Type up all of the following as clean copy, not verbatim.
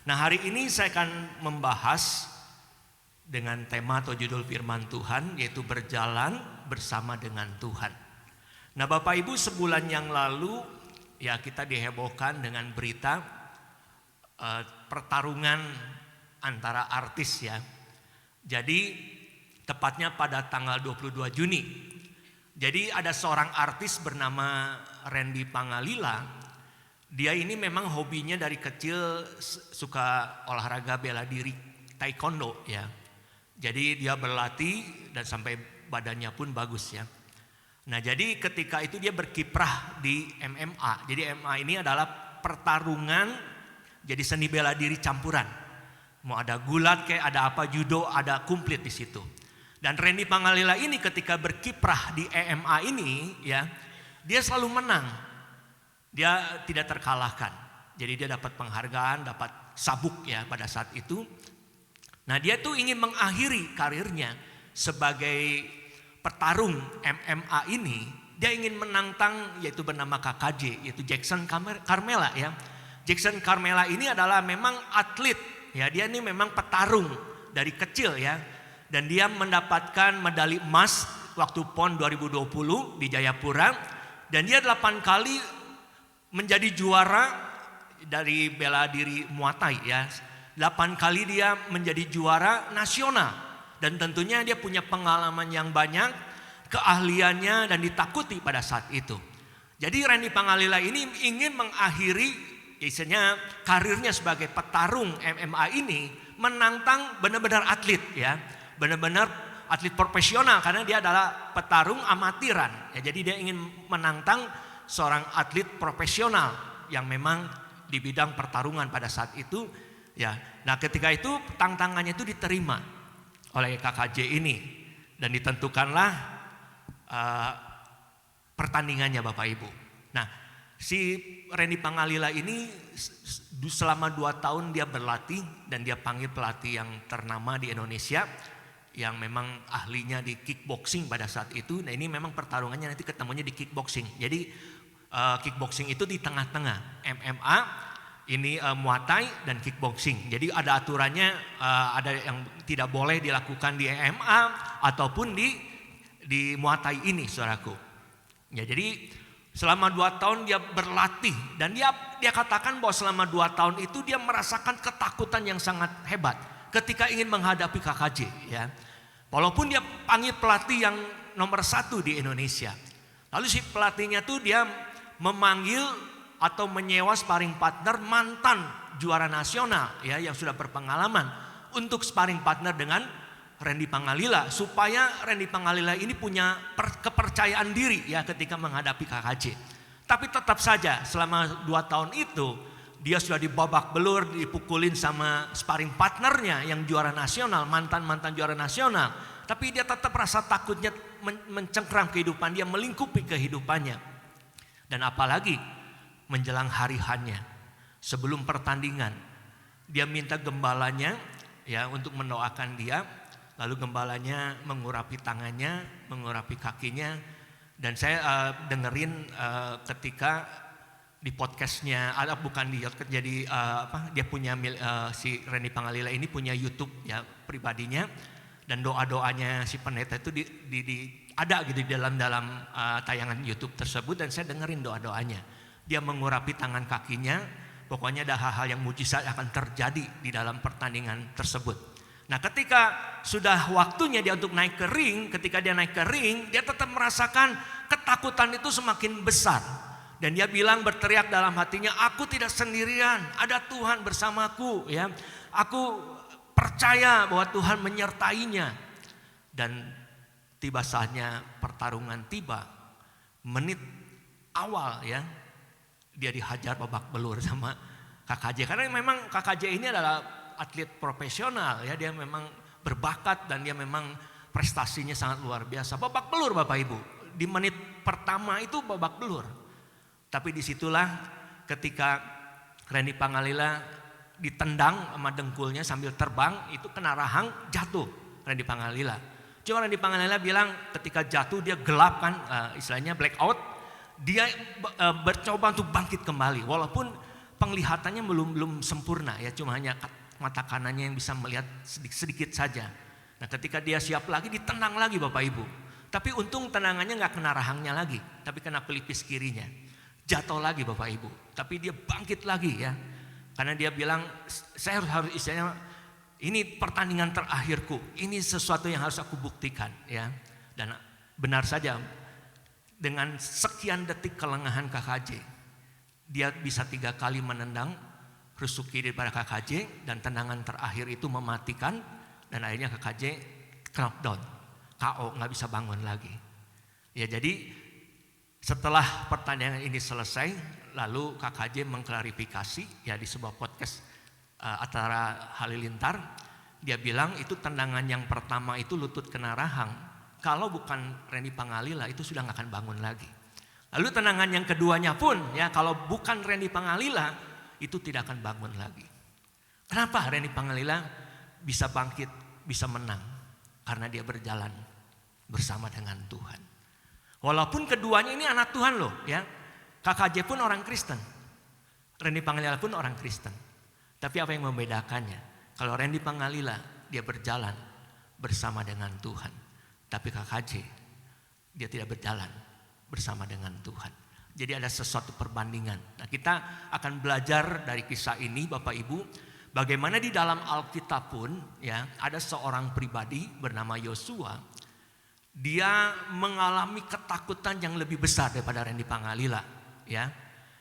Nah, hari ini saya akan membahas dengan tema atau judul firman Tuhan, yaitu berjalan bersama dengan Tuhan. Nah, Bapak Ibu, sebulan yang lalu ya kita dihebohkan dengan berita pertarungan antara artis ya. Jadi tepatnya pada tanggal 22 Juni. Jadi ada seorang artis bernama Randy Pangalila. Dia ini memang hobinya dari kecil suka olahraga bela diri, taekwondo ya. Jadi dia berlatih dan sampai badannya pun bagus ya. Nah, jadi ketika itu dia berkiprah di MMA. Jadi MMA ini adalah pertarungan, jadi seni bela diri campuran. Mau ada gulat kayak ada apa, judo, ada komplit di situ. Dan Randy Pangalila ini ketika berkiprah di MMA ini ya, dia selalu menang. Dia tidak terkalahkan. Jadi dia dapat penghargaan, dapat sabuk ya pada saat itu. Nah, dia tuh ingin mengakhiri karirnya sebagai petarung MMA ini. Dia ingin menantang yaitu bernama KKJ, yaitu Jackson Carmela ya. Jackson Carmela ini adalah memang atlet ya, dia ini memang petarung dari kecil ya. Dan dia mendapatkan medali emas waktu PON 2020 di Jayapura. Dan dia 8 kali menjadi juara dari bela diri Muay Thai ya. 8 kali dia menjadi juara nasional. Dan tentunya dia punya pengalaman yang banyak, keahliannya dan ditakuti pada saat itu. Jadi Randy Pangalila ini ingin mengakhiri istilahnya karirnya sebagai petarung MMA ini, menantang benar-benar atlet ya. Benar-benar atlet profesional karena dia adalah petarung amatiran ya, jadi dia ingin menantang seorang atlet profesional yang memang di bidang pertarungan pada saat itu ya. Nah, ketika itu tantangannya itu diterima oleh KKJ ini dan ditentukanlah pertandingannya Bapak Ibu. Nah, si Randy Pangalila ini selama 2 tahun dia berlatih dan dia panggil pelatih yang ternama di Indonesia yang memang ahlinya di kickboxing pada saat itu. Nah, ini memang pertarungannya nanti ketemunya di kickboxing. Jadi kickboxing itu di tengah-tengah MMA, ini Muay Thai dan kickboxing. Jadi ada aturannya, ada yang tidak boleh dilakukan di MMA ataupun di Muay Thai ini, saudaraku. Ya, jadi selama 2 tahun dia berlatih dan dia katakan bahwa selama 2 tahun itu dia merasakan ketakutan yang sangat hebat ketika ingin menghadapi KKJ ya. Walaupun dia panggil pelatih yang nomor 1 di Indonesia. Lalu si pelatihnya tuh dia memanggil atau menyewa sparring partner mantan juara nasional ya yang sudah berpengalaman untuk sparring partner dengan Randy Pangalila supaya Randy Pangalila ini punya kepercayaan diri ya ketika menghadapi KKJ. Tapi tetap saja selama 2 tahun itu dia sudah dibabak belur, dipukulin sama sparring partnernya yang juara nasional, mantan juara nasional. Tapi dia tetap rasa takutnya mencengkram kehidupan dia, melingkupi kehidupannya. Dan apalagi menjelang hari H-nya, sebelum pertandingan, dia minta gembalanya ya untuk mendoakan dia. Lalu gembalanya mengurapi tangannya, mengurapi kakinya. Dan saya dengerin ketika di podcastnya, bukan di jadi dia punya si Randy Pangalila ini punya YouTube ya pribadinya, dan doa-doanya si pendeta itu ada gitu di dalam tayangan YouTube tersebut, dan saya dengerin doa-doanya. Dia mengurapi tangan kakinya, pokoknya ada hal-hal yang mujizat akan terjadi di dalam pertandingan tersebut. Nah, ketika sudah waktunya dia untuk naik ke ring, ketika dia naik ke ring, dia tetap merasakan ketakutan itu semakin besar. Dan dia bilang, berteriak dalam hatinya, aku tidak sendirian, ada Tuhan bersamaku ya. Aku percaya bahwa Tuhan menyertainya. Dan tiba saatnya pertarungan tiba, menit awal ya, dia dihajar babak belur sama KKJ. Karena memang KKJ ini adalah atlet profesional ya, dia memang berbakat dan dia memang prestasinya sangat luar biasa. Babak belur Bapak Ibu, di menit pertama itu babak belur. Tapi disitulah ketika Randy Pangalila ditendang sama dengkulnya sambil terbang, itu kena rahang, jatuh Randy Pangalila. Cuma Randy Pangalila bilang ketika jatuh dia gelap kan, istilahnya blackout. Dia bercoba untuk bangkit kembali. Walaupun penglihatannya belum sempurna ya, cuma hanya mata kanannya yang bisa melihat sedikit saja. Nah ketika dia siap lagi ditendang lagi Bapak Ibu. Tapi untung tendangannya nggak kena rahangnya lagi, tapi kena pelipis kirinya. Jatuh lagi Bapak Ibu, tapi dia bangkit lagi ya. Karena dia bilang saya harus istilahnya ini pertandingan terakhirku, ini sesuatu yang harus aku buktikan ya. Dan benar saja dengan sekian detik kelengahan KKJ, dia bisa 3 kali menendang rusuk kiri pada KKJ dan tendangan terakhir itu mematikan dan akhirnya KKJ knockdown, KO, nggak bisa bangun lagi. Ya jadi setelah pertandingan ini selesai, lalu KKJ mengklarifikasi ya di sebuah podcast acara Halilintar, dia bilang itu tendangan yang pertama itu lutut kena rahang. Kalau bukan Randy Pangalila itu sudah nggak akan bangun lagi. Lalu tendangan yang keduanya pun ya kalau bukan Randy Pangalila itu tidak akan bangun lagi. Kenapa Randy Pangalila bisa bangkit, bisa menang? Karena dia berjalan bersama dengan Tuhan. Walaupun keduanya ini anak Tuhan loh ya. KKJ pun orang Kristen. Randy Pangalila pun orang Kristen. Tapi apa yang membedakannya? Kalau Randy Pangalila dia berjalan bersama dengan Tuhan. Tapi KKJ dia tidak berjalan bersama dengan Tuhan. Jadi ada sesuatu perbandingan. Nah kita akan belajar dari kisah ini Bapak Ibu. Bagaimana di dalam Alkitab pun ya ada seorang pribadi bernama Yosua. Dia mengalami ketakutan yang lebih besar daripada Randy Pangalila ya.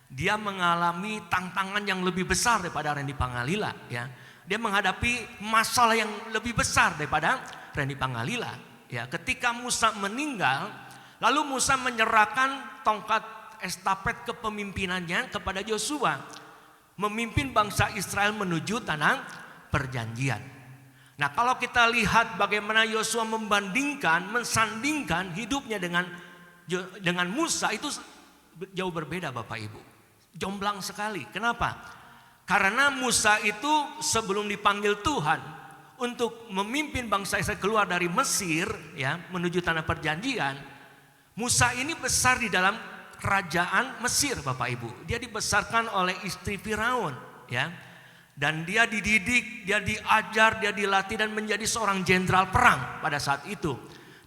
Dia mengalami tantangan yang lebih besar daripada Randy Pangalila ya. Dia menghadapi masalah yang lebih besar daripada Randy Pangalila ya. Ketika Musa meninggal, lalu Musa menyerahkan tongkat estafet kepemimpinannya kepada Yosua, memimpin bangsa Israel menuju tanah perjanjian. Nah, kalau kita lihat bagaimana Yosua mensandingkan hidupnya dengan Musa itu jauh berbeda Bapak Ibu. Jomblang sekali. Kenapa? Karena Musa itu sebelum dipanggil Tuhan untuk memimpin bangsa Israel keluar dari Mesir ya menuju tanah perjanjian, Musa ini besar di dalam kerajaan Mesir Bapak Ibu. Dia dibesarkan oleh istri Firaun ya. Dan dia dididik, dia diajar, dia dilatih dan menjadi seorang jenderal perang pada saat itu.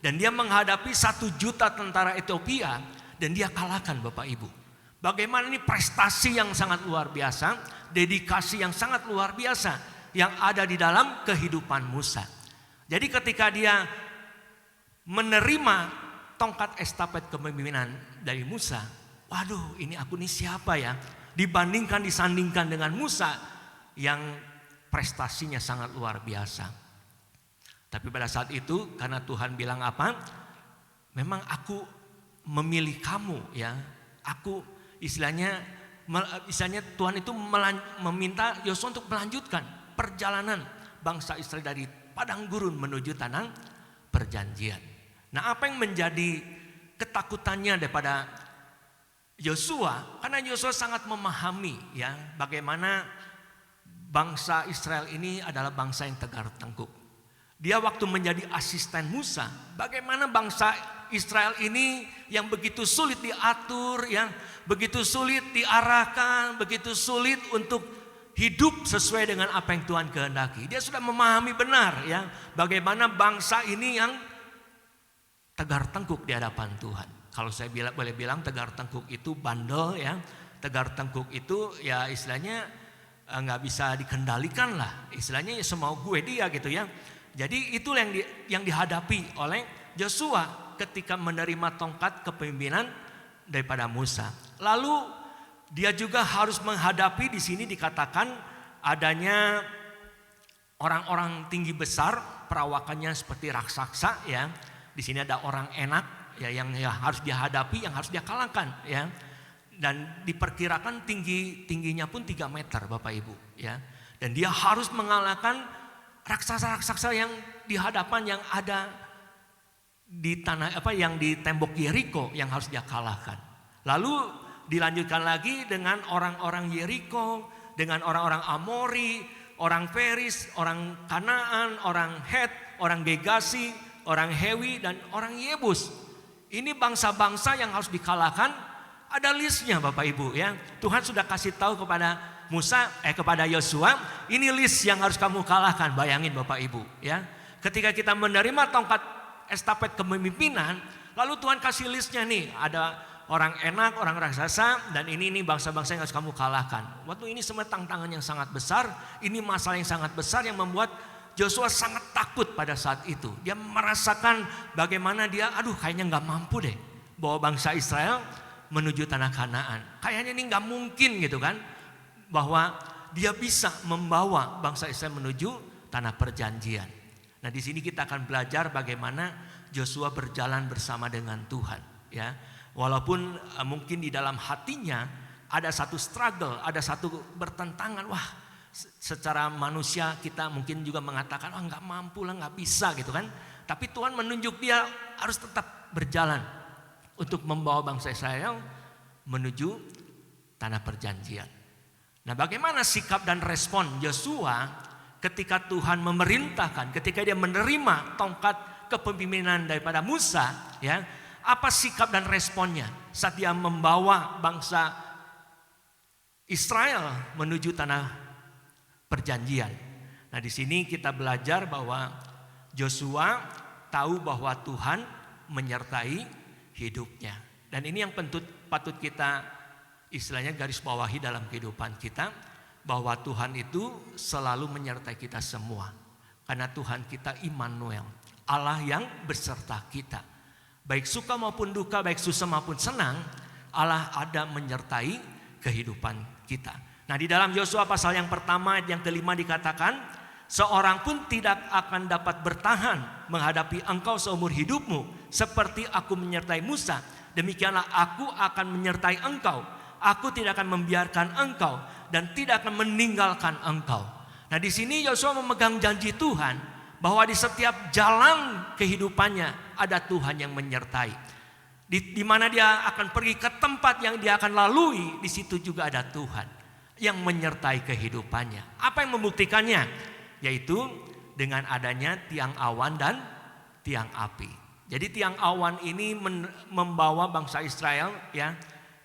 Dan dia menghadapi 1 juta tentara Ethiopia dan dia kalahkan Bapak Ibu. Bagaimana ini prestasi yang sangat luar biasa, dedikasi yang sangat luar biasa yang ada di dalam kehidupan Musa. Jadi ketika dia menerima tongkat estafet kepemimpinan dari Musa, waduh ini aku nih siapa ya? Disandingkan dengan Musa yang prestasinya sangat luar biasa. Tapi pada saat itu karena Tuhan bilang apa? Memang aku memilih kamu ya. Aku istilahnya Tuhan itu meminta Yosua untuk melanjutkan perjalanan bangsa Israel dari padang gurun menuju tanah perjanjian. Nah, apa yang menjadi ketakutannya daripada Yosua? Karena Yosua sangat memahami ya bagaimana bangsa Israel ini adalah bangsa yang tegar tengkuk. Dia waktu menjadi asisten Musa, bagaimana bangsa Israel ini yang begitu sulit diatur, yang begitu sulit diarahkan, begitu sulit untuk hidup sesuai dengan apa yang Tuhan kehendaki. Dia sudah memahami benar ya, bagaimana bangsa ini yang tegar tengkuk di hadapan Tuhan. Kalau saya boleh bilang tegar tengkuk itu bandel ya, tegar tengkuk itu ya istilahnya nggak bisa dikendalikan lah, istilahnya ya semau gue dia gitu ya. Jadi itu yang dihadapi oleh Yosua ketika menerima tongkat kepemimpinan daripada Musa. Lalu dia juga harus menghadapi, di sini dikatakan adanya orang-orang tinggi besar, perawakannya seperti raksasa ya. Di sini ada orang enak ya yang harus dihadapi, yang harus dia kalahkan ya. Dan diperkirakan tingginya pun 3 meter Bapak Ibu ya. Dan dia harus mengalahkan raksasa-raksasa yang di hadapan yang ada di yang di tembok Yeriko yang harus dia kalahkan. Lalu dilanjutkan lagi dengan orang-orang Yeriko, dengan orang-orang Amori, orang Feris, orang Kanaan, orang Het, orang Gegasi, orang Hewi dan orang Yebus. Ini bangsa-bangsa yang harus dikalahkan. Ada listnya Bapak Ibu ya. Tuhan sudah kasih tahu kepada kepada Yosua, ini list yang harus kamu kalahkan. Bayangin Bapak Ibu ya. Ketika kita menerima tongkat estafet kepemimpinan, lalu Tuhan kasih listnya nih, ada orang enak, orang raksasa, dan ini bangsa-bangsa yang harus kamu kalahkan. Waktu ini semua tantangan yang sangat besar, ini masalah yang sangat besar yang membuat Joshua sangat takut pada saat itu. Dia merasakan bagaimana dia, kayaknya nggak mampu deh bawa bangsa Israel menuju tanah Kanaan. Kayaknya ini nggak mungkin gitu kan, bahwa dia bisa membawa bangsa Israel menuju tanah perjanjian. Nah di sini kita akan belajar bagaimana Joshua berjalan bersama dengan Tuhan ya. Walaupun mungkin di dalam hatinya ada satu struggle, ada satu bertentangan. Wah, secara manusia kita mungkin juga mengatakan, nggak mampu lah, nggak bisa gitu kan. Tapi Tuhan menunjuk dia harus tetap berjalan untuk membawa bangsa Israel menuju tanah perjanjian. Nah, bagaimana sikap dan respon Yosua ketika Tuhan memerintahkan, ketika dia menerima tongkat kepemimpinan daripada Musa ya? Apa sikap dan responnya saat dia membawa bangsa Israel menuju tanah perjanjian? Nah, di sini kita belajar bahwa Joshua tahu bahwa Tuhan menyertai hidupnya. Dan ini yang patut kita istilahnya garis bawahi dalam kehidupan kita, bahwa Tuhan itu selalu menyertai kita semua. Karena Tuhan kita Immanuel, Allah yang beserta kita. Baik suka maupun duka, baik susah maupun senang, Allah ada menyertai kehidupan kita. Nah, di dalam Yosua pasal yang pertama ayat yang kelima dikatakan, seorang pun tidak akan dapat bertahan menghadapi engkau seumur hidupmu, seperti aku menyertai Musa, demikianlah aku akan menyertai engkau. Aku tidak akan membiarkan engkau dan tidak akan meninggalkan engkau. Nah, di sini Yosua memegang janji Tuhan bahwa di setiap jalan kehidupannya ada Tuhan yang menyertai. Di mana dia akan pergi ke tempat yang dia akan lalui, di situ juga ada Tuhan yang menyertai kehidupannya. Apa yang membuktikannya? Yaitu dengan adanya tiang awan dan tiang api. Jadi tiang awan ini membawa bangsa Israel ya,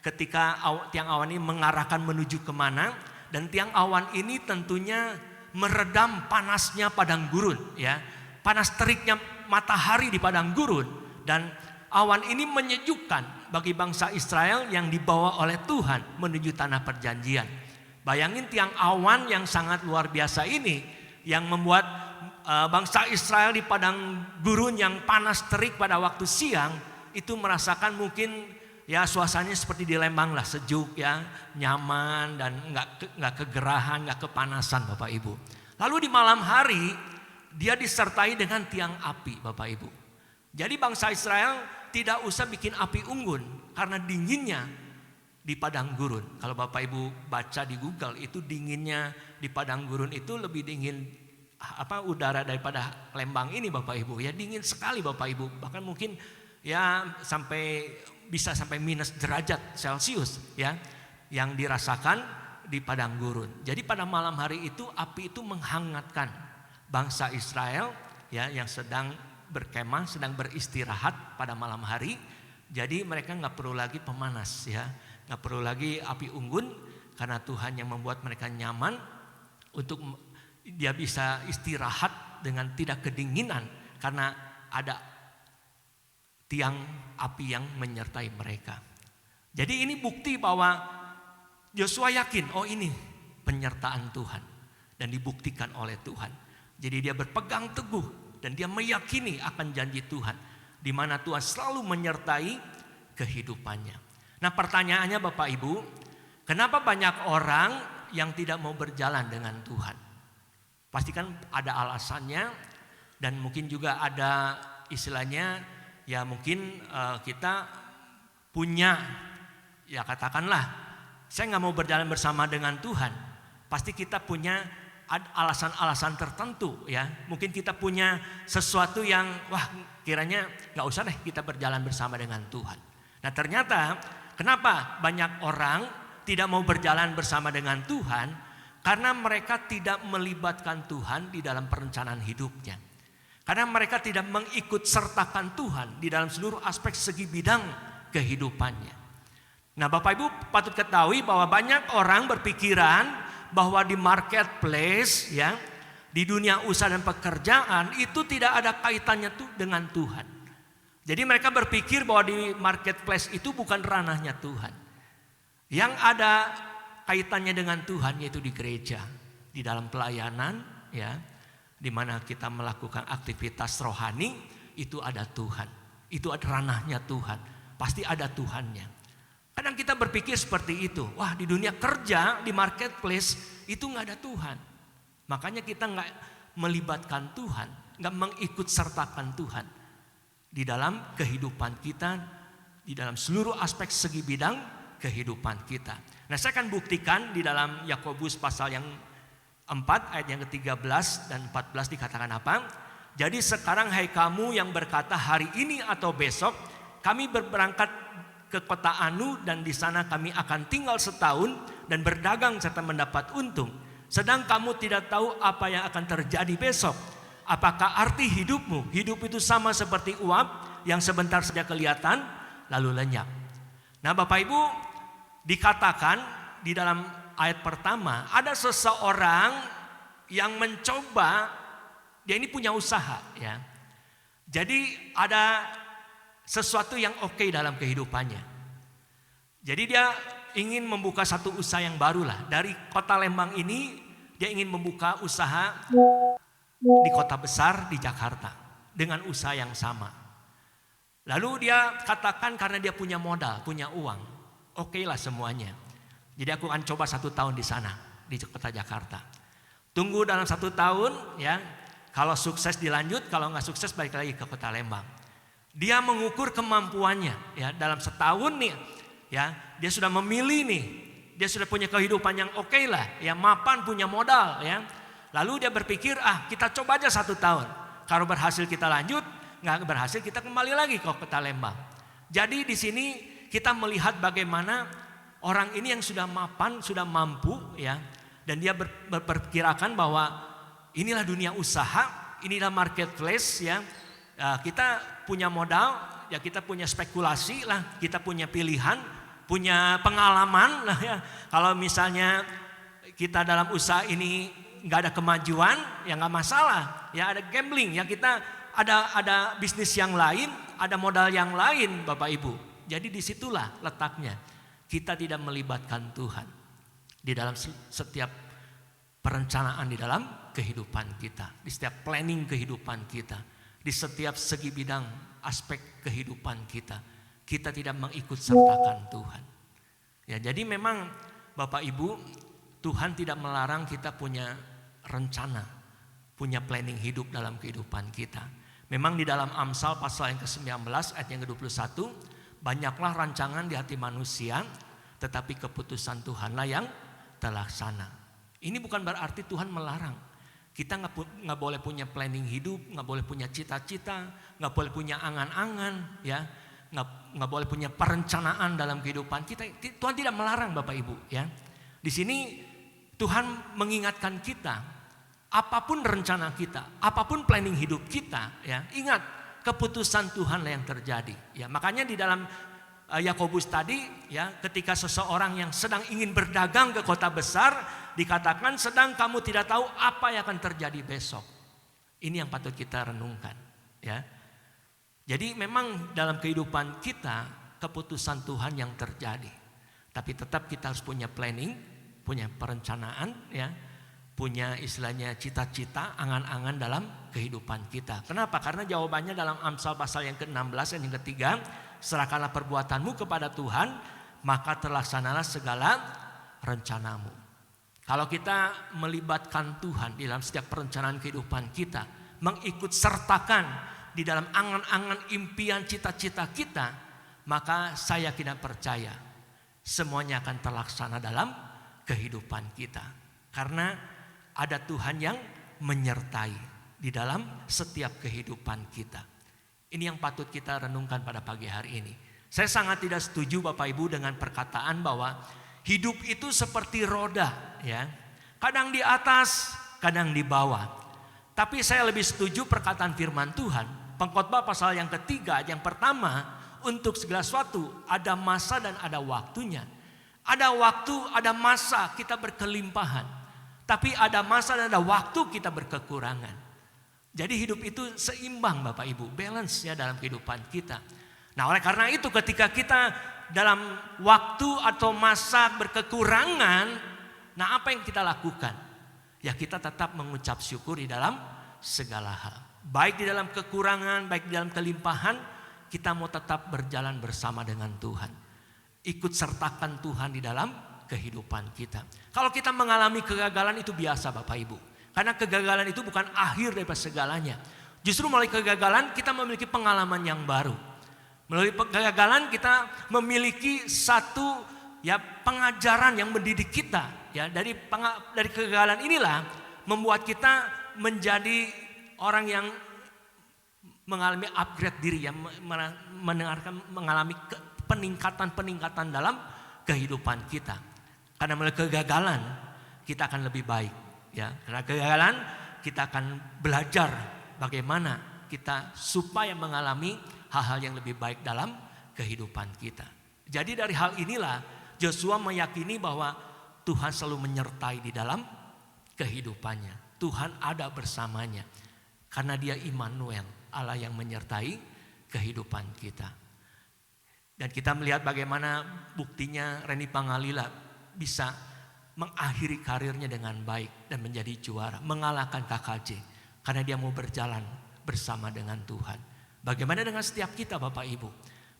ketika tiang awan ini mengarahkan menuju kemana, dan tiang awan ini tentunya meredam panasnya padang gurun ya. Panas teriknya matahari di padang gurun, dan awan ini menyejukkan bagi bangsa Israel yang dibawa oleh Tuhan menuju tanah perjanjian. Bayangin tiang awan yang sangat luar biasa ini yang membuat bangsa Israel di padang gurun yang panas terik pada waktu siang itu merasakan mungkin ya suasananya seperti di Lembang lah, sejuk ya, nyaman dan nggak kegerahan, nggak kepanasan Bapak Ibu. Lalu di malam hari dia disertai dengan tiang api Bapak Ibu. Jadi bangsa Israel tidak usah bikin api unggun karena dinginnya di padang gurun. Kalau Bapak Ibu baca di Google itu dinginnya di padang gurun itu lebih dingin udara daripada Lembang ini Bapak Ibu. Ya dingin sekali Bapak Ibu. Bahkan mungkin ya bisa sampai minus derajat Celcius ya yang dirasakan di padang gurun. Jadi pada malam hari itu api itu menghangatkan bangsa Israel ya yang sedang berkemah, sedang beristirahat pada malam hari. Jadi mereka nggak perlu lagi pemanas ya, nggak perlu lagi api unggun karena Tuhan yang membuat mereka nyaman untuk dia bisa istirahat dengan tidak kedinginan karena ada tiang api yang menyertai mereka. Jadi ini bukti bahwa Yosua yakin, ini penyertaan Tuhan dan dibuktikan oleh Tuhan. Jadi dia berpegang teguh dan dia meyakini akan janji Tuhan, di mana Tuhan selalu menyertai kehidupannya. Nah, pertanyaannya Bapak Ibu, kenapa banyak orang yang tidak mau berjalan dengan Tuhan? Pastikan ada alasannya dan mungkin juga ada istilahnya. Ya mungkin kita punya, ya katakanlah saya nggak mau berjalan bersama dengan Tuhan. Pasti kita punya alasan-alasan tertentu ya. Mungkin kita punya sesuatu yang kiranya nggak usah deh kita berjalan bersama dengan Tuhan. Nah ternyata kenapa banyak orang tidak mau berjalan bersama dengan Tuhan? Karena mereka tidak melibatkan Tuhan di dalam perencanaan hidupnya. Karena mereka tidak mengikut sertakan Tuhan di dalam seluruh aspek segi bidang kehidupannya. Nah Bapak Ibu patut ketahui bahwa banyak orang berpikiran bahwa di marketplace ya, di dunia usaha dan pekerjaan itu tidak ada kaitannya tuh dengan Tuhan. Jadi mereka berpikir bahwa di marketplace itu bukan ranahnya Tuhan. Yang ada kaitannya dengan Tuhan yaitu di gereja, di dalam pelayanan ya, di mana kita melakukan aktivitas rohani, itu ada Tuhan. Itu ada ranahnya Tuhan. Pasti ada Tuhannya. Kadang kita berpikir seperti itu. Wah, di dunia kerja, di marketplace itu nggak ada Tuhan. Makanya kita nggak melibatkan Tuhan, nggak mengikut sertakan Tuhan di dalam kehidupan kita, di dalam seluruh aspek segi bidang kehidupan kita. Nah, saya akan buktikan di dalam Yakobus pasal yang 4 ayat yang ke-13 dan 14 dikatakan apa? Jadi sekarang hai kamu yang berkata hari ini atau besok kami berangkat ke kota Anu dan di sana kami akan tinggal setahun dan berdagang serta mendapat untung. Sedang kamu tidak tahu apa yang akan terjadi besok. Apakah arti hidupmu? Hidup itu sama seperti uap yang sebentar saja kelihatan lalu lenyap. Nah, Bapak Ibu, dikatakan di dalam ayat pertama ada seseorang yang mencoba, dia ini punya usaha ya. Jadi ada sesuatu yang oke dalam kehidupannya. Jadi dia ingin membuka satu usaha yang baru lah. Dari kota Lembang ini dia ingin membuka usaha di kota besar di Jakarta dengan usaha yang sama. Lalu dia katakan karena dia punya modal, punya uang, oke lah semuanya. Jadi aku akan coba 1 tahun di sana di kota Jakarta. Tunggu dalam 1 tahun ya. Kalau sukses dilanjut, kalau nggak sukses balik lagi ke kota Lembang. Dia mengukur kemampuannya ya dalam setahun nih ya, dia sudah memilih nih, dia sudah punya kehidupan yang oke lah ya, mapan, punya modal ya. Lalu dia berpikir kita coba aja 1 tahun, kalau berhasil kita lanjut, nggak berhasil kita kembali lagi ke kota Lembang. Jadi di sini kita melihat bagaimana orang ini yang sudah mapan, sudah mampu ya, dan dia berpikirkan bahwa inilah dunia usaha, inilah marketplace ya. Kita punya modal, ya kita punya spekulasi lah, kita punya pilihan, punya pengalaman lah ya. Kalau misalnya kita dalam usaha ini nggak ada kemajuan, ya nggak masalah. Ya ada gambling, ya kita ada bisnis yang lain, ada modal yang lain, Bapak Ibu. Jadi disitulah letaknya. Kita tidak melibatkan Tuhan di dalam setiap perencanaan di dalam kehidupan kita, di setiap planning kehidupan kita, di setiap segi bidang aspek kehidupan kita. Kita tidak mengikut sertakan Tuhan. Ya, jadi memang Bapak Ibu, Tuhan tidak melarang kita punya rencana, punya planning hidup dalam kehidupan kita. Memang di dalam Amsal pasal yang ke-19 ayat yang ke-21, banyaklah rancangan di hati manusia, tetapi keputusan Tuhanlah yang terlaksana. Ini bukan berarti Tuhan melarang. Kita nggak boleh punya planning hidup, nggak boleh punya cita-cita, nggak boleh punya angan-angan, ya, nggak boleh punya perencanaan dalam kehidupan kita. Tuhan tidak melarang, Bapak Ibu, ya. Di sini Tuhan mengingatkan kita, apapun rencana kita, apapun planning hidup kita, ya, ingat keputusan Tuhanlah yang terjadi. Ya, makanya di dalam Yakobus tadi, ya, ketika seseorang yang sedang ingin berdagang ke kota besar, dikatakan sedang kamu tidak tahu apa yang akan terjadi besok. Ini yang patut kita renungkan, ya. Jadi memang dalam kehidupan kita keputusan Tuhan yang terjadi. Tapi tetap kita harus punya planning, punya perencanaan, ya. Punya istilahnya cita-cita, angan-angan dalam kehidupan kita. Kenapa? Karena jawabannya dalam Amsal pasal yang ke-16 dan yang ketiga, serahkanlah perbuatanmu kepada Tuhan, maka terlaksanalah segala rencanamu. Kalau kita melibatkan Tuhan di dalam setiap perencanaan kehidupan kita, mengikut sertakan di dalam angan-angan impian cita-cita kita, maka saya tidak percaya semuanya akan terlaksana dalam kehidupan kita. Karena ada Tuhan yang menyertai di dalam setiap kehidupan kita. Ini yang patut kita renungkan pada pagi hari ini. Saya sangat tidak setuju Bapak Ibu dengan perkataan bahwa hidup itu seperti roda, ya. Kadang di atas, kadang di bawah. Tapi saya lebih setuju perkataan firman Tuhan. Pengkhotbah pasal yang ketiga, yang pertama, untuk segala sesuatu ada masa dan ada waktunya. Ada waktu, ada masa kita berkelimpahan. Tapi ada masa dan ada waktu kita berkekurangan. Jadi hidup itu seimbang Bapak Ibu, balance ya dalam kehidupan kita. Nah oleh karena itu ketika kita dalam waktu atau masa berkekurangan, nah apa yang kita lakukan? Ya kita tetap mengucap syukur di dalam segala hal. Baik di dalam kekurangan, baik di dalam kelimpahan, kita mau tetap berjalan bersama dengan Tuhan. Ikut sertakan Tuhan di dalam kehidupan kita. Kalau kita mengalami kegagalan itu biasa Bapak Ibu. Karena kegagalan itu bukan akhir daripada segalanya. Justru melalui kegagalan kita memiliki pengalaman yang baru. Melalui kegagalan kita memiliki satu ya pengajaran yang mendidik kita. Ya dari kegagalan inilah membuat kita menjadi orang yang mengalami upgrade diri, yang mengalami peningkatan dalam kehidupan kita. Karena melalui kegagalan kita akan lebih baik. Ya, karena kegagalan kita akan belajar bagaimana kita supaya mengalami hal-hal yang lebih baik dalam kehidupan kita. Jadi dari hal inilah Joshua meyakini bahwa Tuhan selalu menyertai di dalam kehidupannya. Tuhan ada bersamanya. Karena dia Immanuel, Allah yang menyertai kehidupan kita. Dan kita melihat bagaimana buktinya Reni Pangalila bisa mengakhiri karirnya dengan baik dan menjadi juara, mengalahkan KKJ karena dia mau berjalan bersama dengan Tuhan. Bagaimana dengan setiap kita Bapak Ibu?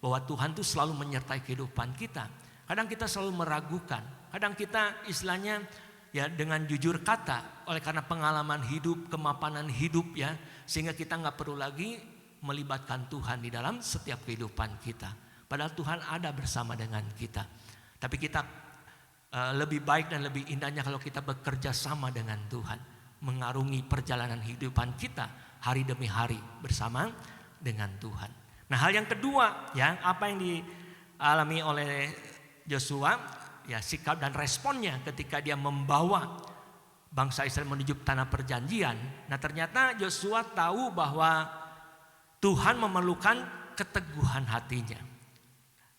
Bahwa Tuhan itu selalu menyertai kehidupan kita. Kadang kita selalu meragukan, kadang kita istilahnya ya dengan jujur kata oleh karena pengalaman hidup, kemapanan hidup ya, sehingga kita nggak perlu lagi melibatkan Tuhan di dalam setiap kehidupan kita. Padahal Tuhan ada bersama dengan kita. Tapi kita lebih baik dan lebih indahnya kalau kita bekerja sama dengan Tuhan, mengarungi perjalanan kehidupan kita hari demi hari bersama dengan Tuhan. Nah hal yang kedua ya, apa yang dialami oleh Joshua ya, sikap dan responnya ketika dia membawa bangsa Israel menuju tanah perjanjian. Nah ternyata Joshua tahu bahwa Tuhan memerlukan keteguhan hatinya.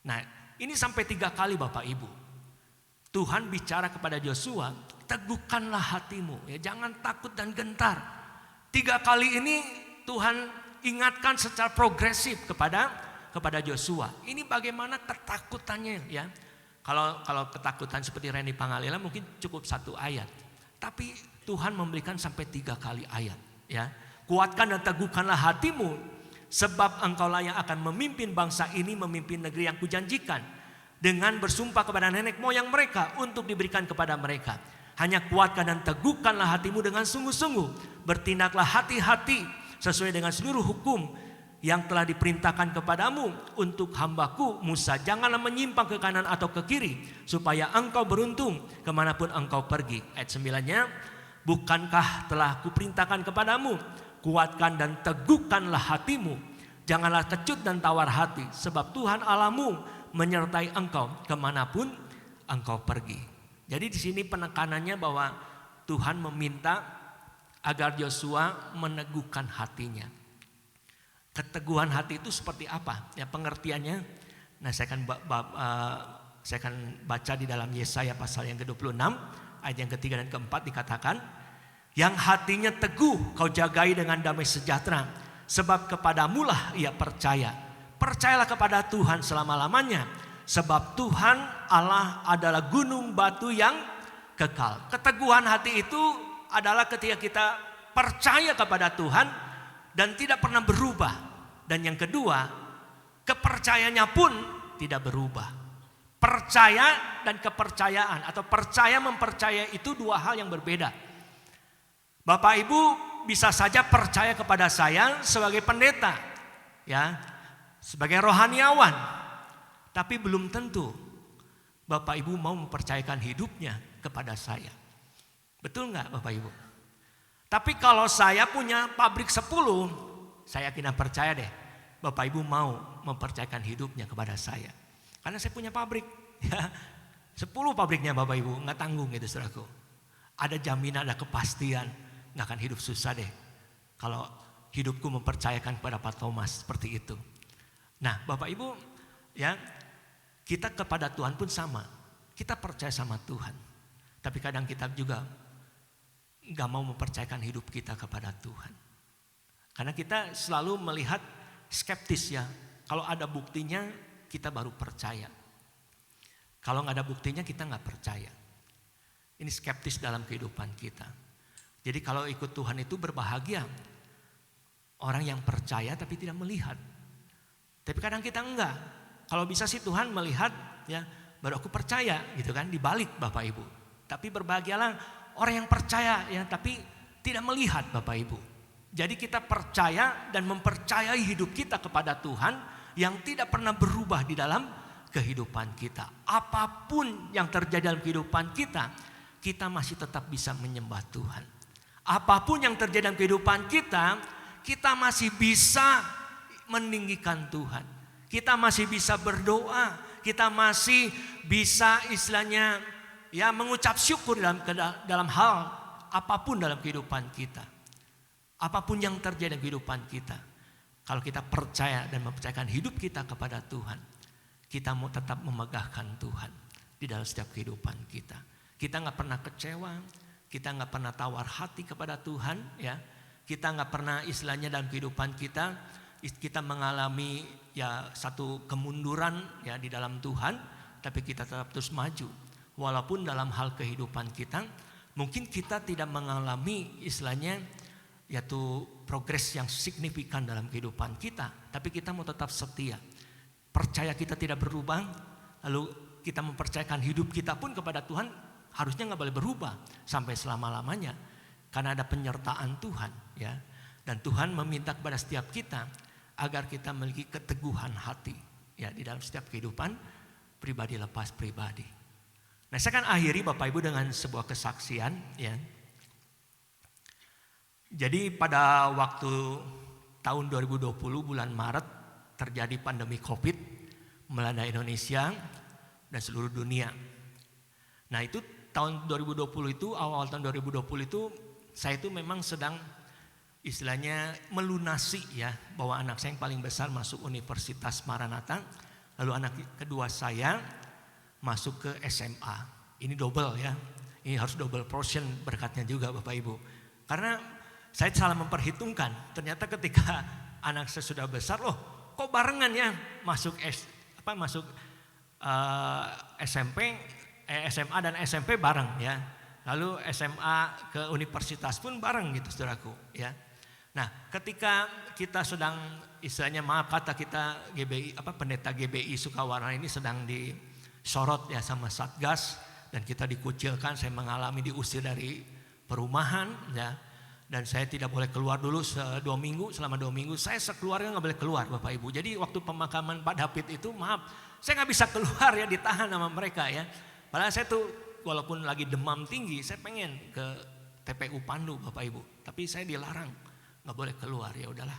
Nah ini sampai 3 kali Bapak Ibu Tuhan bicara kepada Joshua, teguhkanlah hatimu, ya jangan takut dan gentar. 3 kali ini Tuhan ingatkan secara progresif kepada Joshua. Ini bagaimana ketakutannya ya. Kalau ketakutan seperti Reni Pangalila mungkin cukup 1 ayat. Tapi Tuhan memberikan sampai 3 kali ayat ya. Kuatkan dan teguhkanlah hatimu, sebab engkaulah yang akan memimpin bangsa ini, memimpin negeri yang kujanjikan. Dengan bersumpah kepada nenek moyang mereka untuk diberikan kepada mereka. Hanya kuatkan dan teguhkanlah hatimu dengan sungguh-sungguh. Bertindaklah hati-hati sesuai dengan seluruh hukum yang telah diperintahkan kepadamu untuk hambaku Musa. Janganlah menyimpang ke kanan atau ke kiri, supaya engkau beruntung kemanapun engkau pergi. Ayat 9-nya, bukankah telah kuperintahkan kepadamu, kuatkan dan teguhkanlah hatimu. Janganlah kecut dan tawar hati, sebab Tuhan Allahmu menyertai engkau kemanapun engkau pergi. Jadi di sini penekanannya bahwa Tuhan meminta agar Joshua meneguhkan hatinya. Keteguhan hati itu seperti apa? Ya pengertiannya. Nah saya akan baca di dalam Yesaya pasal yang ke-26 ayat yang ke-3 dan ke-4 dikatakan, yang hatinya teguh kau jagai dengan damai sejahtera, sebab kepadamulah ia percaya. Percayalah kepada Tuhan selama-lamanya, sebab Tuhan Allah adalah gunung batu yang kekal. Keteguhan hati itu adalah ketika kita percaya kepada Tuhan dan tidak pernah berubah. Dan yang kedua, kepercayaannya pun tidak berubah. Percaya dan kepercayaan atau percaya mempercaya itu 2 hal yang berbeda. Bapak Ibu bisa saja percaya kepada saya sebagai pendeta ya, sebagai rohaniawan, tapi belum tentu Bapak Ibu mau mempercayakan hidupnya kepada saya. Betul nggak Bapak Ibu? Tapi kalau saya punya pabrik 10, saya yakin dan percaya deh Bapak Ibu mau mempercayakan hidupnya kepada saya. Karena saya punya pabrik ya, 10 pabriknya Bapak Ibu, nggak tanggung gitu saudaraku. Ada jaminan, ada kepastian, nggak akan hidup susah deh kalau hidupku mempercayakan kepada Pak Thomas seperti itu. Nah Bapak Ibu ya, kita kepada Tuhan pun sama. Kita percaya sama Tuhan. Tapi kadang kita juga gak mau mempercayakan hidup kita kepada Tuhan. Karena kita selalu melihat skeptis ya. Kalau ada buktinya kita baru percaya. Kalau nggak ada buktinya kita nggak percaya. Ini skeptis dalam kehidupan kita. Jadi kalau ikut Tuhan itu berbahagia. Orang yang percaya tapi tidak melihat. Tapi kadang kita enggak. Kalau bisa sih Tuhan melihat ya, baru aku percaya gitu kan, dibalik Bapak Ibu. Tapi berbahagialah orang yang percaya ya, tapi tidak melihat Bapak Ibu. Jadi kita percaya dan mempercayai hidup kita kepada Tuhan yang tidak pernah berubah di dalam kehidupan kita. Apapun yang terjadi dalam kehidupan kita, kita masih tetap bisa menyembah Tuhan. Apapun yang terjadi dalam kehidupan kita, kita masih bisa meninggikan Tuhan. Kita masih bisa berdoa, kita masih bisa istilahnya ya mengucap syukur dalam hal apapun dalam kehidupan kita. Apapun yang terjadi dalam kehidupan kita, kalau kita percaya dan mempercayakan hidup kita kepada Tuhan, kita mau tetap memegahkan Tuhan di dalam setiap kehidupan kita. Kita nggak pernah kecewa, kita nggak pernah tawar hati kepada Tuhan, ya. Kita nggak pernah istilahnya dalam kehidupan kita mengalami ya satu kemunduran ya di dalam Tuhan, tapi kita tetap terus maju. Walaupun dalam hal kehidupan kita, mungkin kita tidak mengalami istilahnya yaitu progres yang signifikan dalam kehidupan kita, tapi kita mau tetap setia. Percaya kita tidak berubah, lalu kita mempercayakan hidup kita pun kepada Tuhan, harusnya nggak boleh berubah sampai selama-lamanya, karena ada penyertaan Tuhan, ya. Dan Tuhan meminta kepada setiap kita agar kita memiliki keteguhan hati, ya, di dalam setiap kehidupan pribadi lepas pribadi. Nah, saya akan akhiri Bapak Ibu dengan sebuah kesaksian, ya. Jadi pada waktu tahun 2020 bulan Maret terjadi pandemi COVID melanda Indonesia dan seluruh dunia. Nah itu tahun 2020 itu, awal tahun 2020 itu saya itu memang sedang istilahnya melunasi ya, bahwa anak saya yang paling besar masuk Universitas Maranatha, lalu anak kedua saya masuk ke SMA. Ini double ya, ini harus double portion berkatnya juga Bapak Ibu. Karena saya salah memperhitungkan, ternyata ketika anak saya sudah besar, loh kok barengan ya masuk SMA dan SMP bareng ya. Lalu SMA ke universitas pun bareng gitu saudaraku ya. Nah ketika kita sedang istilahnya maaf kata kita GBI pendeta GBI Sukawarna ini sedang disorot ya sama Satgas dan kita dikucilkan, saya mengalami diusir dari perumahan ya. Dan saya tidak boleh keluar dulu selama 2 minggu saya sekeluarga nggak boleh keluar Bapak Ibu. Jadi waktu pemakaman Pak David itu maaf, saya nggak bisa keluar ya, ditahan sama mereka ya. Padahal saya tuh walaupun lagi demam tinggi, saya pengen ke TPU Pandu Bapak Ibu. Tapi saya dilarang, nggak boleh keluar, ya udahlah.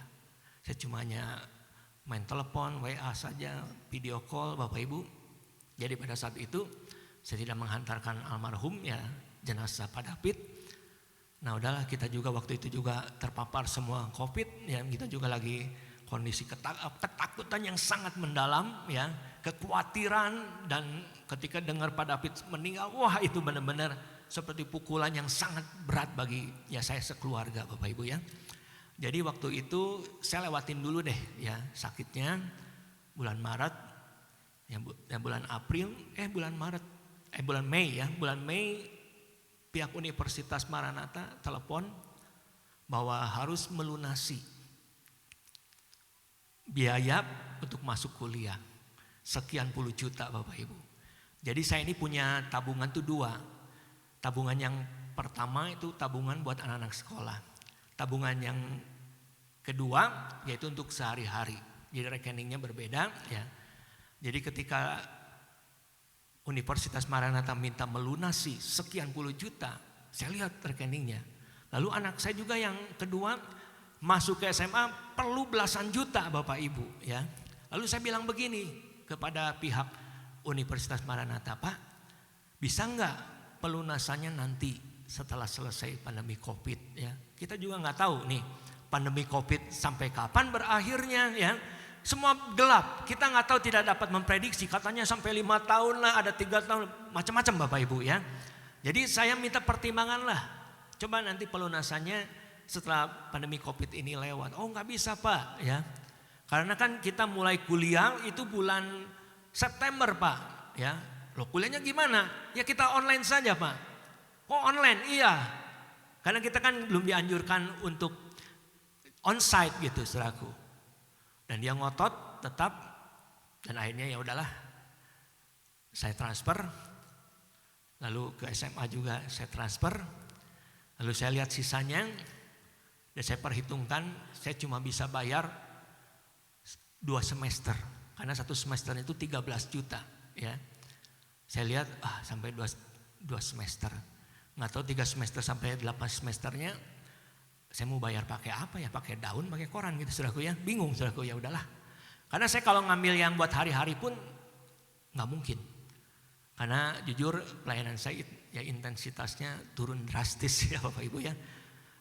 Saya cumanya main telepon, WA saja, video call Bapak Ibu. Jadi pada saat itu saya tidak menghantarkan almarhum ya jenazah Pak David. Nah udahlah, kita juga waktu itu juga terpapar semua COVID ya, kita juga lagi kondisi ketakutan yang sangat mendalam ya, kekhawatiran, dan ketika dengar Pak David meninggal, wah itu benar-benar seperti pukulan yang sangat berat bagi ya saya sekeluarga Bapak Ibu ya. Jadi waktu itu saya lewatin dulu deh ya sakitnya bulan Maret ya, bulan April bulan Mei ya, bulan Mei pihak Universitas Maranatha telepon bahwa harus melunasi biaya untuk masuk kuliah sekian puluh juta Bapak Ibu. Jadi saya ini punya tabungan tuh 2. Tabungan yang pertama itu tabungan buat anak-anak sekolah. Tabungan yang kedua yaitu untuk sehari-hari. Jadi rekeningnya berbeda ya. Jadi ketika Universitas Maranatha minta melunasi sekian puluh juta, saya lihat rekeningnya. Lalu anak saya juga yang kedua masuk ke SMA perlu belasan juta Bapak Ibu ya. Lalu saya bilang begini kepada pihak Universitas Maranatha, Pak, bisa nggak pelunasannya nanti setelah selesai pandemi COVID ya. Kita juga nggak tahu nih pandemi COVID sampai kapan berakhirnya ya. Semua gelap, kita nggak tahu, tidak dapat memprediksi. Katanya sampai 5 tahun lah, ada 3 tahun, macam-macam Bapak Ibu ya. Jadi saya minta pertimbangan lah. coba nanti pelunasannya setelah pandemi COVID ini lewat. Oh nggak bisa Pak ya. Karena kan kita mulai kuliah itu bulan September Pak ya. Loh kuliahnya gimana? Ya kita online saja Pak. Oh online, iya. Karena kita kan belum dianjurkan untuk onsite gitu saudaraku. Dan dia ngotot tetap, dan akhirnya ya udahlah. Saya transfer, lalu ke SMA juga saya transfer. Lalu saya lihat sisanya, dan saya perhitungkan saya cuma bisa bayar 2 semester. Karena 1 semester itu 13 juta ya. Saya lihat sampai 2 semester. Nggak tahu 3 semester sampai 8 semesternya saya mau bayar pakai apa ya? Pakai daun, pakai koran gitu saudaraku ya. Bingung saudaraku, ya udahlah. Karena saya kalau ngambil yang buat hari-hari pun nggak mungkin. Karena jujur pelayanan saya ya intensitasnya turun drastis ya Bapak Ibu ya.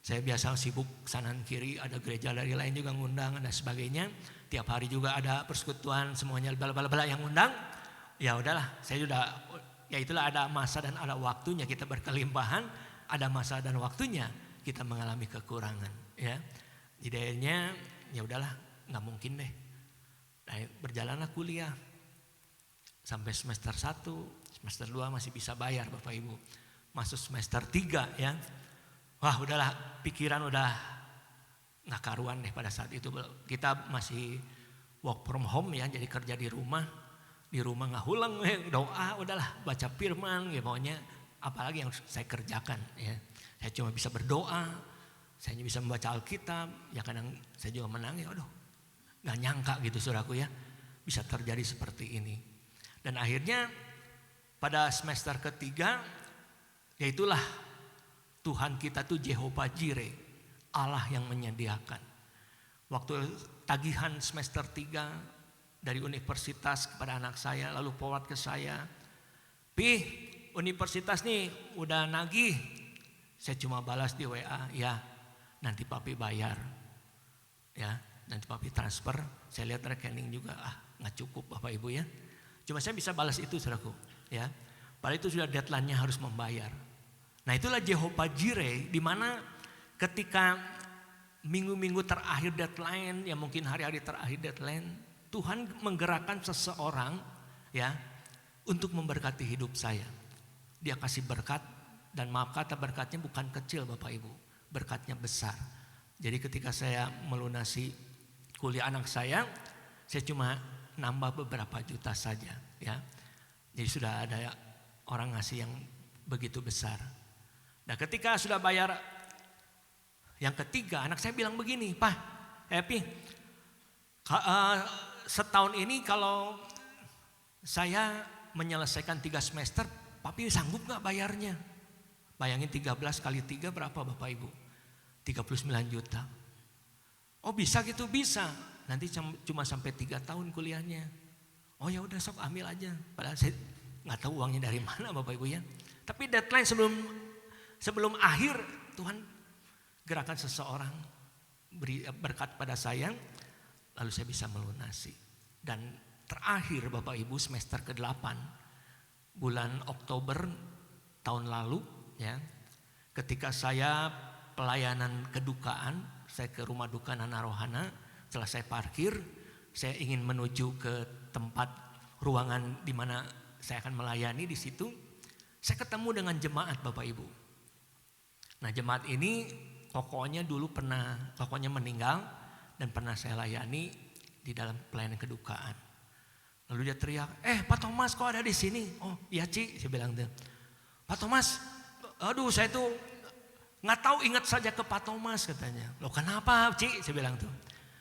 Saya biasa sibuk kanan kiri, ada gereja dari lain juga ngundang dan sebagainya. Tiap hari juga ada persekutuan, semuanya bala-bala yang ngundang. Ya udahlah, saya sudah, ya itulah ada masa dan ada waktunya kita berkelimpahan, ada masa dan waktunya kita mengalami kekurangan. Ya, jadi akhirnya ya udahlah, nggak mungkin deh. Nah, berjalanlah kuliah sampai semester 1, semester 2 masih bisa bayar Bapak Ibu. Masuk semester 3 ya, wah udahlah pikiran udah nggak karuan deh pada saat itu. Kita masih work from home ya, jadi kerja di rumah. Di rumah nggak hulang, doa udahlah baca firman ya, pokoknya apalagi yang saya kerjakan ya. Saya cuma bisa berdoa, saya bisa membaca Alkitab, ya kadang saya juga menangis, aduh nggak nyangka gitu saudaraku ya bisa terjadi seperti ini. Dan akhirnya pada semester ketiga, yaitulah Tuhan kita tuh Jehovah Jireh, Allah yang menyediakan. Waktu tagihan semester 3 dari universitas kepada anak saya, lalu forward ke saya, Pi, universitas nih udah nagih. Saya cuma balas di WA, ya nanti papi bayar, ya nanti papi transfer. Saya lihat rekening juga, nggak cukup Bapak Ibu ya. Cuma saya bisa balas itu saudaraku, ya. Padahal itu sudah deadline-nya harus membayar. Nah itulah Jehovah Jireh, di mana ketika minggu-minggu terakhir deadline, ya mungkin hari-hari terakhir deadline, Tuhan menggerakkan seseorang ya untuk memberkati hidup saya. Dia kasih berkat, dan maaf kata berkatnya bukan kecil Bapak Ibu, berkatnya besar. Jadi ketika saya melunasi kuliah anak saya cuma nambah beberapa juta saja ya. Jadi sudah ada orang ngasih yang begitu besar. Nah ketika sudah bayar yang ketiga, anak saya bilang begini, Pak, Epi, setahun ini kalau saya menyelesaikan 3 semester, papi sanggup gak bayarnya? Bayangin 13 kali 3 berapa Bapak Ibu? 39 juta. Oh bisa gitu? Bisa. Nanti cuma sampai 3 tahun kuliahnya. Oh ya udah sok ambil aja. Padahal saya gak tahu uangnya dari mana Bapak Ibu ya. Tapi deadline sebelum akhir, Tuhan gerakan seseorang beri berkat pada saya. Lalu saya bisa melunasi. Dan terakhir Bapak Ibu semester ke-8 bulan Oktober tahun lalu ya, ketika saya pelayanan kedukaan, saya ke rumah duka Nana Rohana, setelah saya parkir, saya ingin menuju ke tempat ruangan di mana saya akan melayani di situ. Saya ketemu dengan jemaat Bapak Ibu. Nah jemaat ini kokohnya dulu kokohnya meninggal dan pernah saya layani di dalam pelayanan kedukaan. Lalu dia teriak, Pak Thomas kok ada di sini? Oh iya Ci, saya bilang tuh. Pak Thomas, aduh saya tuh nggak tahu, ingat saja ke Pak Thomas katanya. Loh kenapa Ci? Saya bilang tuh.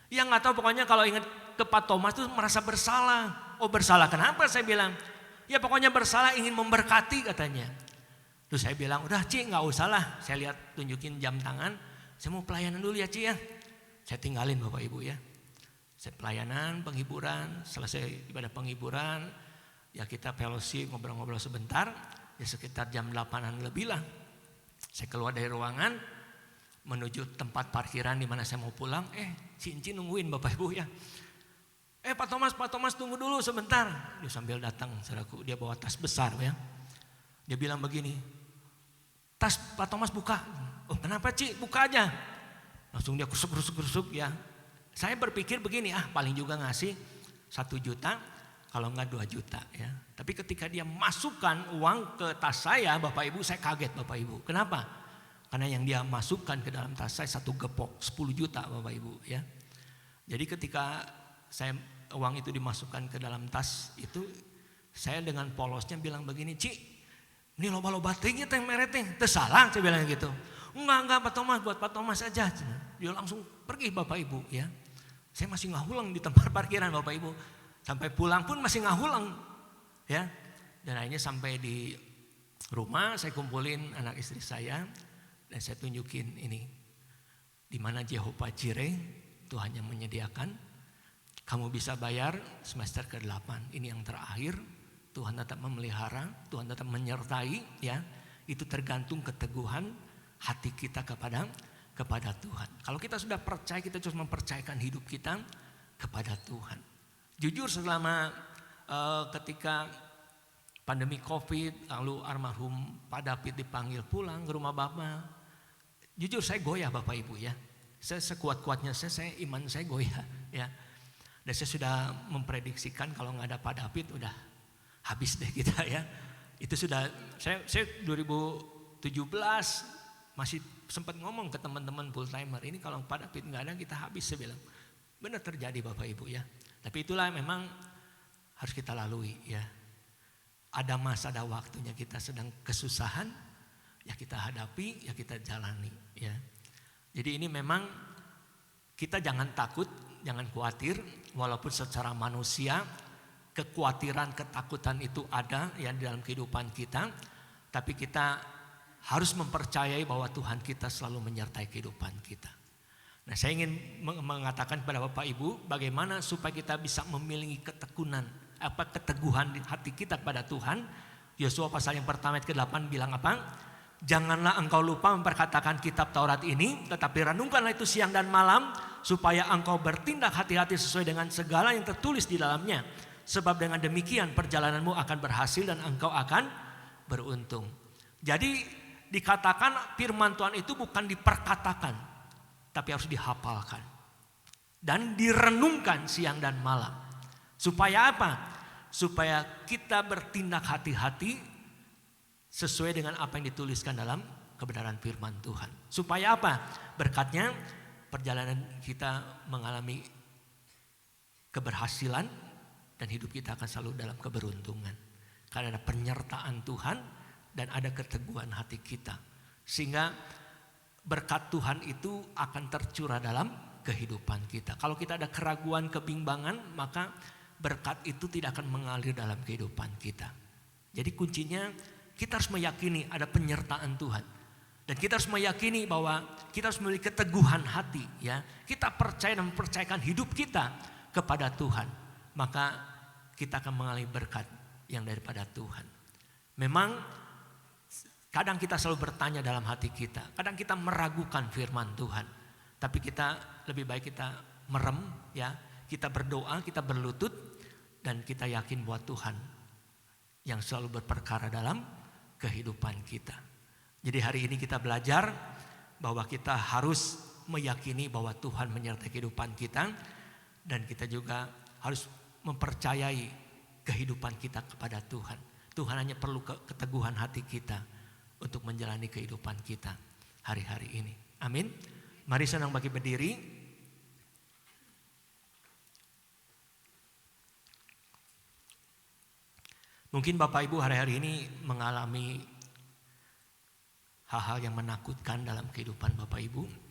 Ya nggak tahu, pokoknya kalau ingat ke Pak Thomas tuh merasa bersalah. Oh bersalah kenapa? Saya bilang, ya pokoknya bersalah ingin memberkati katanya. Terus saya bilang, udah Ci nggak usah lah. Saya lihat tunjukin jam tangan, saya mau pelayanan dulu ya Ci ya. Saya tinggalin Bapak Ibu ya. Saya pelayanan, penghiburan, selesai ibadah penghiburan, ya kita fellowship, ngobrol-ngobrol sebentar, ya sekitar jam 8-an lebih lah. Saya keluar dari ruangan, menuju tempat parkiran di mana saya mau pulang, si Inci nungguin Bapak Ibu ya. Pak Thomas tunggu dulu sebentar. Dia sambil datang, saudaraku, dia bawa tas besar ya. Dia bilang begini, tas Pak Thomas buka. Oh kenapa Ci, buka aja. Langsung dia kusuk ya. Saya berpikir begini, paling juga ngasih 1 juta, kalau enggak 2 juta ya. Tapi ketika dia masukkan uang ke tas saya, Bapak Ibu, saya kaget Bapak Ibu. Kenapa? Karena yang dia masukkan ke dalam tas saya 1 gepok 10 juta Bapak Ibu ya. Jadi ketika uang itu dimasukkan ke dalam tas itu, saya dengan polosnya bilang begini, Ci, ini loba-loba tinggi teh meret teh, tersalah saya bilang gitu. Enggak Pak Thomas, buat Pak Thomas aja. Dia langsung pergi Bapak Ibu ya. Saya masih ngahulang di tempat parkiran Bapak Ibu. Sampai pulang pun masih ngahulang ya. Dan akhirnya sampai di rumah saya kumpulin anak istri saya dan saya tunjukin ini. Di mana Jehovah Jireh, Tuhan yang menyediakan. Kamu bisa bayar semester ke-8. Ini yang terakhir. Tuhan tetap memelihara, Tuhan tetap menyertai ya. Itu tergantung keteguhan hati kita kepada Tuhan. Kalau kita sudah percaya, kita terus mempercayakan hidup kita kepada Tuhan. Jujur selama ketika pandemi COVID, lalu almarhum Pak David dipanggil pulang ke rumah Bapak, jujur saya goyah Bapak Ibu ya. Saya sekuat-kuatnya saya iman saya goyah ya. Dan saya sudah memprediksikan kalau nggak ada Pak David udah habis deh kita ya. Itu sudah saya 2017 masih sempat ngomong ke teman-teman full timer, ini kalau Pak David nggak ada kita habis, saya bilang. Benar terjadi Bapak Ibu ya. Tapi itulah memang harus kita lalui ya. Ada masa, ada waktunya kita sedang kesusahan, ya kita hadapi, ya kita jalani ya. Jadi ini memang kita jangan takut, jangan khawatir, walaupun secara manusia kekhawatiran, ketakutan itu ada ya di dalam kehidupan kita, tapi kita harus mempercayai bahwa Tuhan kita selalu menyertai kehidupan kita. Nah, saya ingin mengatakan kepada Bapak Ibu bagaimana supaya kita bisa memiliki keteguhan di hati kita kepada Tuhan. Yosua pasal yang pertama ayat ke-8 bilang apa? Janganlah engkau lupa memperkatakan kitab Taurat ini, tetapi renungkanlah itu siang dan malam supaya engkau bertindak hati-hati sesuai dengan segala yang tertulis di dalamnya. Sebab dengan demikian perjalananmu akan berhasil dan engkau akan beruntung. Jadi dikatakan firman Tuhan itu bukan diperkatakan, tapi harus dihafalkan dan direnungkan siang dan malam. Supaya apa? Supaya kita bertindak hati-hati sesuai dengan apa yang dituliskan dalam kebenaran firman Tuhan. Supaya apa? Berkatnya perjalanan kita mengalami keberhasilan dan hidup kita akan selalu dalam keberuntungan. Karena ada penyertaan Tuhan dan ada keteguhan hati kita. Sehingga berkat Tuhan itu akan tercurah dalam kehidupan kita. Kalau kita ada keraguan, kebimbangan, maka berkat itu tidak akan mengalir dalam kehidupan kita. Jadi kuncinya kita harus meyakini ada penyertaan Tuhan. Dan kita harus meyakini bahwa kita harus memiliki keteguhan hati ya. Kita percaya dan mempercayakan hidup kita kepada Tuhan. Maka kita akan mengalami berkat yang daripada Tuhan. Memang kadang kita selalu bertanya dalam hati kita. Kadang kita meragukan firman Tuhan. Tapi kita lebih baik kita merem ya. Kita berdoa, kita berlutut. Dan kita yakin bahwa Tuhan yang selalu berperkara dalam kehidupan kita. Jadi hari ini kita belajar bahwa kita harus meyakini bahwa Tuhan menyertai kehidupan kita. Dan kita juga harus mempercayai kehidupan kita kepada Tuhan. Tuhan hanya perlu keteguhan hati kita untuk menjalani kehidupan kita hari-hari ini. Amin. Mari senang bagi berdiri. Mungkin Bapak Ibu hari-hari ini mengalami hal-hal yang menakutkan dalam kehidupan Bapak Ibu.